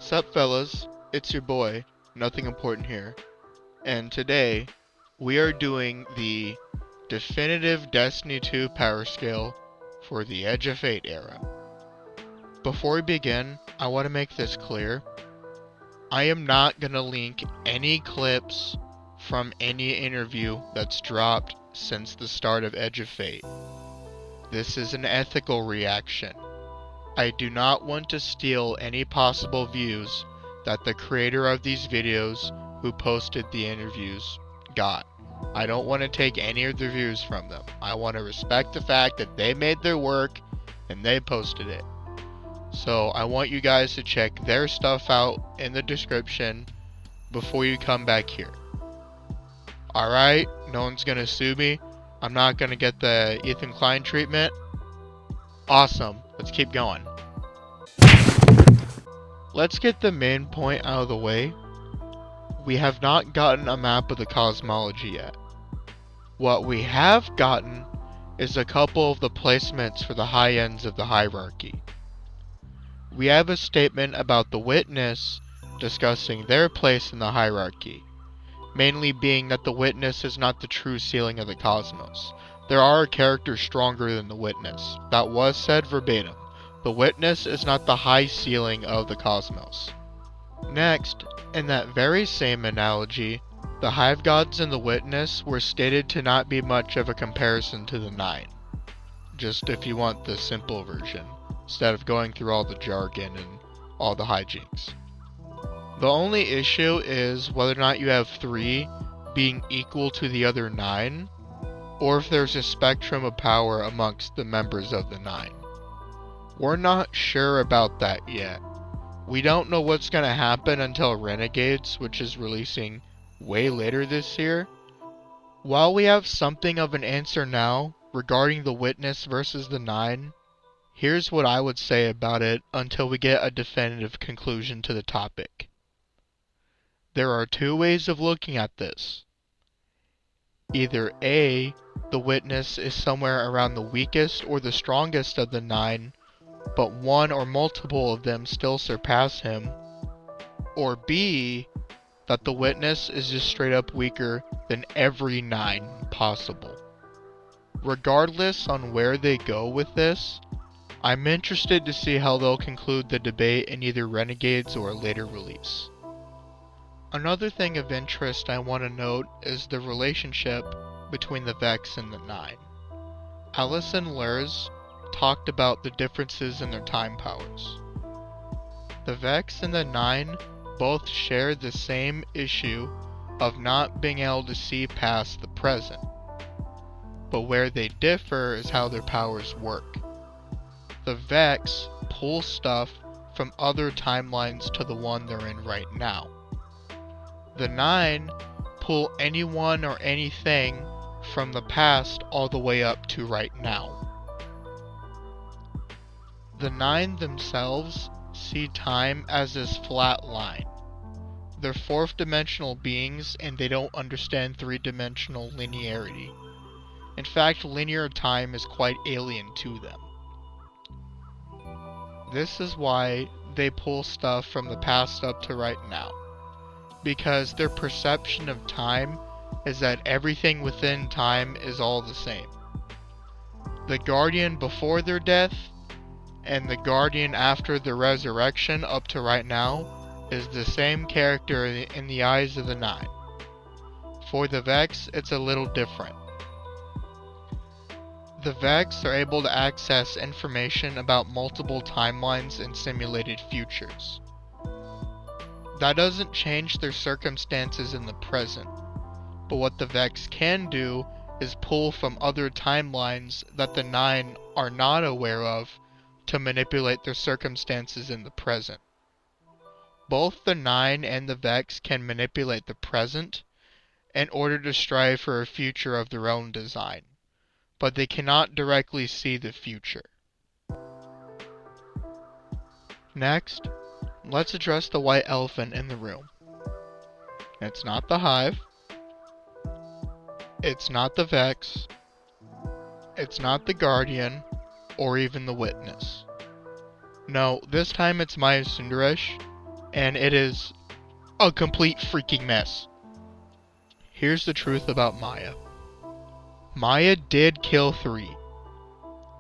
Sup fellas, it's your boy, Nothing Important here, and today we are doing the definitive Destiny 2 power scale for the Edge of Fate era. Before we begin, I want to make this clear. I am not going to link any clips from any interview that's dropped since the start of Edge of Fate. This is an ethical reaction. I do not want to steal any possible views that the creator of these videos who posted the interviews got. I don't want to take any of the views from them. I want to respect the fact that they made their work and they posted it. So I want you guys to check their stuff out in the description before you come back here. Alright, no one's gonna sue me. I'm not gonna get the Ethan Klein treatment. Awesome, let's keep going. Let's get the main point out of the way. We have not gotten a map of the cosmology yet. What we have gotten is a couple of the placements for the high ends of the hierarchy. We have a statement about the Witness discussing their place in the hierarchy, mainly being that the Witness is not the true ceiling of the cosmos. There are characters stronger than the Witness. That was said verbatim. The Witness is not the high ceiling of the cosmos. Next, in that very same analogy, the Hive Gods and the Witness were stated to not be much of a comparison to the Nine. Just if you want the simple version, instead of going through all the jargon and all the hijinks. The only issue is whether or not you have 3 being equal to the other 9, or if there's a spectrum of power amongst the members of the 9. We're not sure about that yet. We don't know what's going to happen until Renegades, which is releasing way later this year. While we have something of an answer now regarding the Witness versus the 9, here's what I would say about it until we get a definitive conclusion to the topic. There are 2 ways of looking at this. Either A, the Witness is somewhere around the weakest or the strongest of the 9, but one or multiple of them still surpass him. Or B, that the Witness is just straight up weaker than every 9 possible. Regardless on where they go with this, I'm interested to see how they'll conclude the debate in either Renegades or a later release. Another thing of interest I want to note is the relationship between the Vex and the 9. Alice and Lurs talked about the differences in their time powers. The Vex and the 9 both share the same issue of not being able to see past the present, but where they differ is how their powers work. The Vex pull stuff from other timelines to the one they're in right now. The 9 pull anyone or anything from the past all the way up to right now. The 9 themselves see time as this flat line. They're 4th dimensional beings and they don't understand 3-dimensional linearity. In fact, linear time is quite alien to them. This is why they pull stuff from the past up to right now, because their perception of time is that everything within time is all the same. The Guardian before their death and the Guardian after the resurrection up to right now is the same character in the eyes of the 9. For the Vex, it's a little different. The Vex are able to access information about multiple timelines and simulated futures. That doesn't change their circumstances in the present, but what the Vex can do is pull from other timelines that the 9 are not aware of to manipulate their circumstances in the present. Both the 9 and the Vex can manipulate the present in order to strive for a future of their own design, but they cannot directly see the future. Next, let's address the white elephant in the room. It's not the Hive. It's not the Vex. It's not the Guardian, or even the Witness. No, this time it's Maya Sundaresh, and it is a complete freaking mess. Here's the truth about Maya. Maya did kill 3.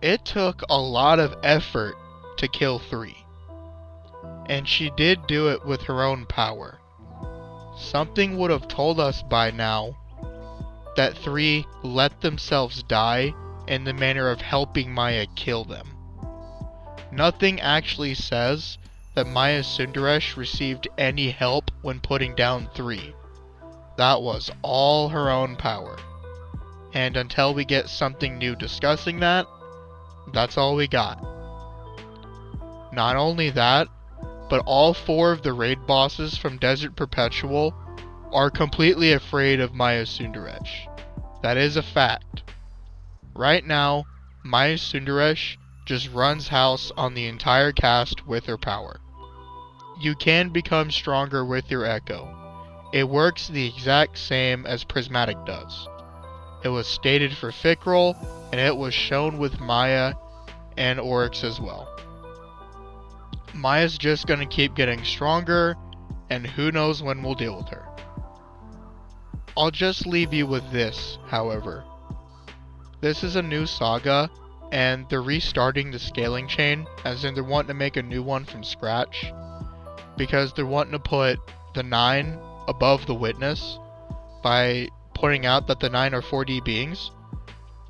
It took a lot of effort to kill 3. And she did do it with her own power. Something would have told us by now that 3 let themselves die in the manner of helping Maya kill them. Nothing actually says that Maya Sundaresh received any help when putting down 3. That was all her own power. And until we get something new discussing that, that's all we got. Not only that, but all 4 of the raid bosses from Desert Perpetual are completely afraid of Maya Sundaresh. That is a fact. Right now, Maya Sundaresh just runs house on the entire cast with her power. You can become stronger with your Echo. It works the exact same as Prismatic does. It was stated for Fikrul, and it was shown with Maya and Oryx as well. Maya's just gonna keep getting stronger, and who knows when we'll deal with her. I'll just leave you with this, however. This is a new saga, and they're restarting the scaling chain, as in they're wanting to make a new one from scratch, because they're wanting to put the 9 above the Witness by pointing out that the 9 are 4D beings,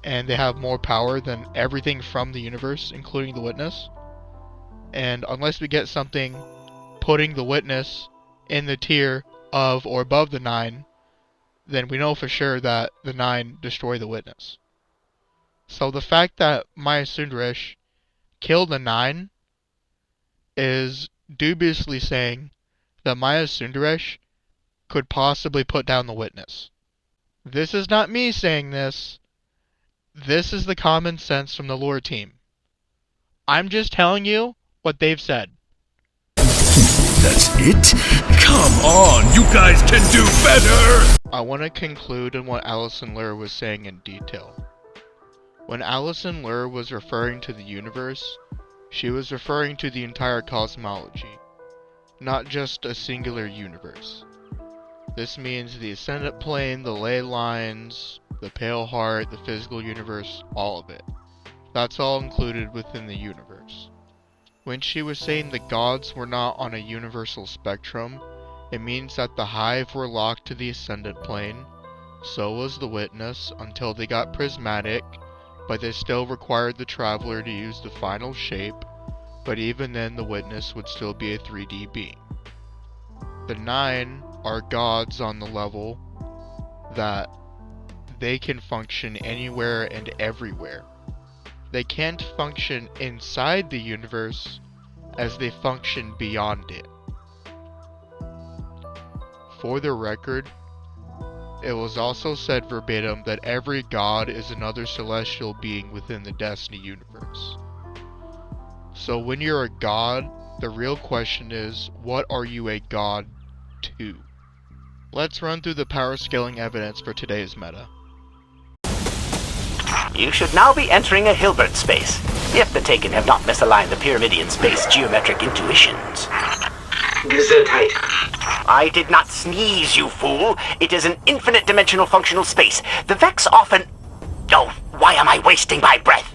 and they have more power than everything from the universe, including the Witness. And unless we get something putting the Witness in the tier of or above the 9, then we know for sure that the 9 destroy the Witness. So the fact that Maya Sundaresh killed the 9 is dubiously saying that Maya Sundaresh could possibly put down the Witness. This is not me saying this. This is the common sense from the lore team. I'm just telling you what they've said. That's it? Come on, you guys can do better! I want to conclude on what Alison Lur was saying in detail. When Alison Lur was referring to the universe, she was referring to the entire cosmology, not just a singular universe. This means the Ascendant Plane, the ley lines, the Pale Heart, the physical universe, all of it. That's all included within the universe. When she was saying the gods were not on a universal spectrum, it means that the Hive were locked to the Ascendant Plane, so was the Witness until they got prismatic, but they still required the Traveler to use the final shape, but even then the Witness would still be a 3D being. The 9 are gods on the level that they can function anywhere and everywhere. They can't function inside the universe as they function beyond it. For the record, it was also said verbatim that every god is another celestial being within the Destiny universe. So when you're a god, the real question is, what are you a god to? Let's run through the power scaling evidence for today's meta. You should now be entering a Hilbert space, if the Taken have not misaligned the Pyramidian space geometric intuitions. Gesundheit. I did not sneeze, you fool. It is an infinite dimensional functional space. The Vex often... Oh, why am I wasting my breath?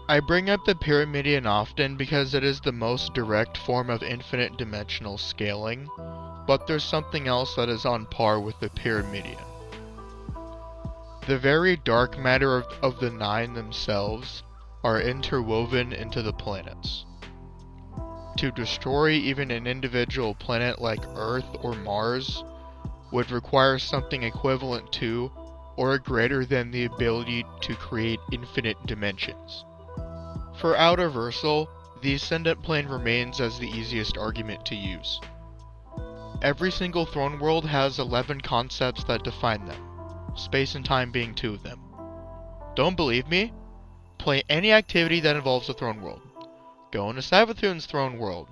I bring up the Pyramidian often because it is the most direct form of infinite dimensional scaling, but there's something else that is on par with the Pyramidian. The very dark matter of the 9 themselves are interwoven into the planets. To destroy even an individual planet like Earth or Mars would require something equivalent to or greater than the ability to create infinite dimensions. For Outerversal, the Ascendant Plane remains as the easiest argument to use. Every single throne world has 11 concepts that define them, space and time being 2 of them. Don't believe me? Play any activity that involves a throne world. Go into Savathun's throne world.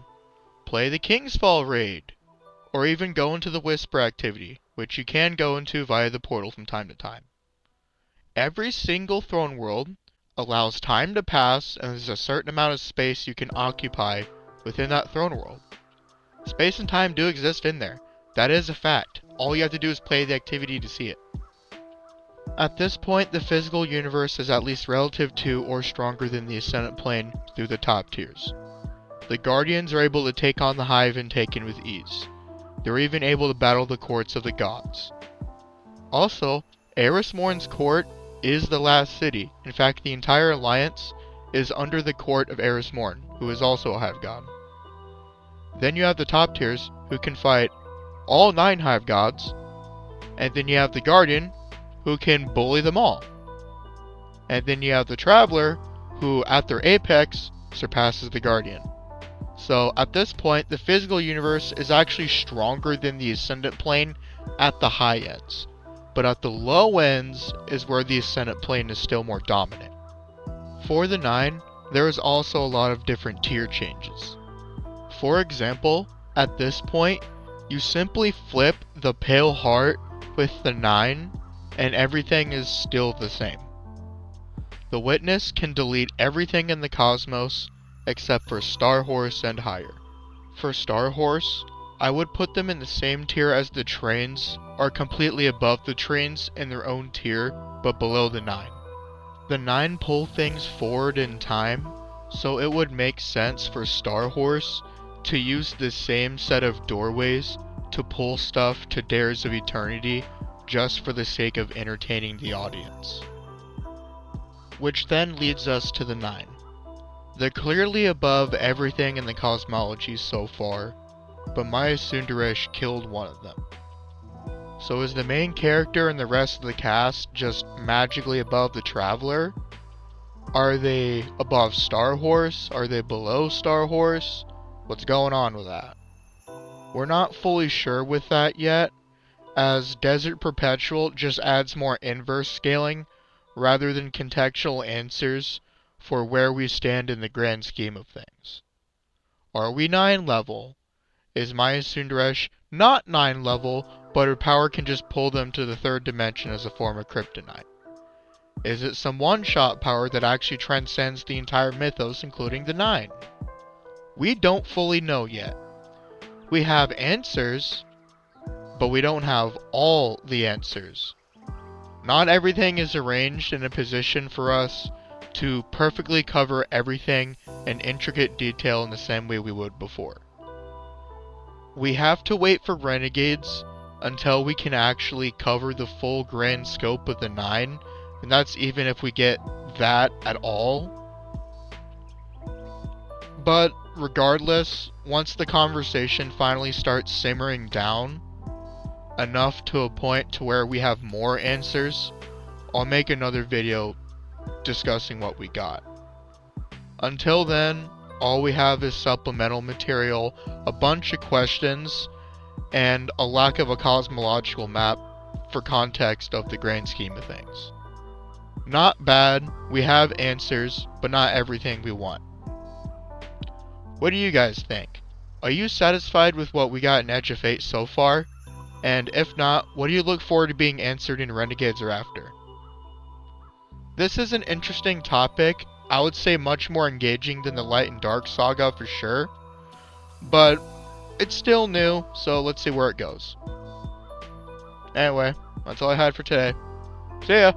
Play the King's Fall raid. Or even go into the Whisper activity, which you can go into via the portal from time to time. Every single throne world allows time to pass, and there's a certain amount of space you can occupy within that throne world. Space and time do exist in there. That is a fact. All you have to do is play the activity to see it. At this point, the physical universe is at least relative to or stronger than the Ascendant Plane through the top tiers. The Guardians are able to take on the Hive and Taken with ease. They're even able to battle the courts of the gods. Also, Eris Morn's court is the last city. In fact, the entire alliance is under the court of Eris Morn, who is also a Hive God. Then you have the top tiers, who can fight all 9 Hive Gods, and then you have the Guardian, who can bully them all. And then you have the Traveler, who at their apex surpasses the Guardian. So at this point, the physical universe is actually stronger than the Ascendant Plane at the high ends. But at the low ends is where the Ascendant Plane is still more dominant. For the 9, there is also a lot of different tier changes. For example, at this point, you simply flip the Pale Heart with the 9 and everything is still the same. The Witness can delete everything in the cosmos except for Star Horse and higher. For Star Horse, I would put them in the same tier as the Trains, or completely above the Trains in their own tier, but below the 9. The 9 pull things forward in time, so it would make sense for Star Horse to use the same set of doorways to pull stuff to Dares of Eternity just for the sake of entertaining the audience. Which then leads us to the 9. They're clearly above everything in the cosmology so far, but Maya Sundaresh killed one of them. So is the main character and the rest of the cast just magically above the Traveler? Are they above Star Horse? Are they below Star Horse? What's going on with that? We're not fully sure with that yet, as Desert Perpetual just adds more inverse scaling rather than contextual answers for where we stand in the grand scheme of things. Are we 9 level? Is Maya Sundaresh not 9 level, but her power can just pull them to the 3rd dimension as a form of kryptonite? Is it some one-shot power that actually transcends the entire mythos, including the 9? We don't fully know yet. We have answers, but we don't have all the answers. Not everything is arranged in a position for us to perfectly cover everything in intricate detail in the same way we would before. We have to wait for Renegades until we can actually cover the full grand scope of the 9, and that's even if we get that at all. But regardless, once the conversation finally starts simmering down enough to a point to where we have more answers, I'll make another video discussing what we got. Until then, all we have is supplemental material, a bunch of questions, and a lack of a cosmological map for context of the grand scheme of things. Not bad, we have answers, but not everything we want. What do you guys think? Are you satisfied with what we got in Edge of Fate so far? And if not, what do you look forward to being answered in Renegades or after? This is an interesting topic, I would say much more engaging than the Light and Dark saga for sure, but it's still new, so let's see where it goes. Anyway, that's all I had for today. See ya!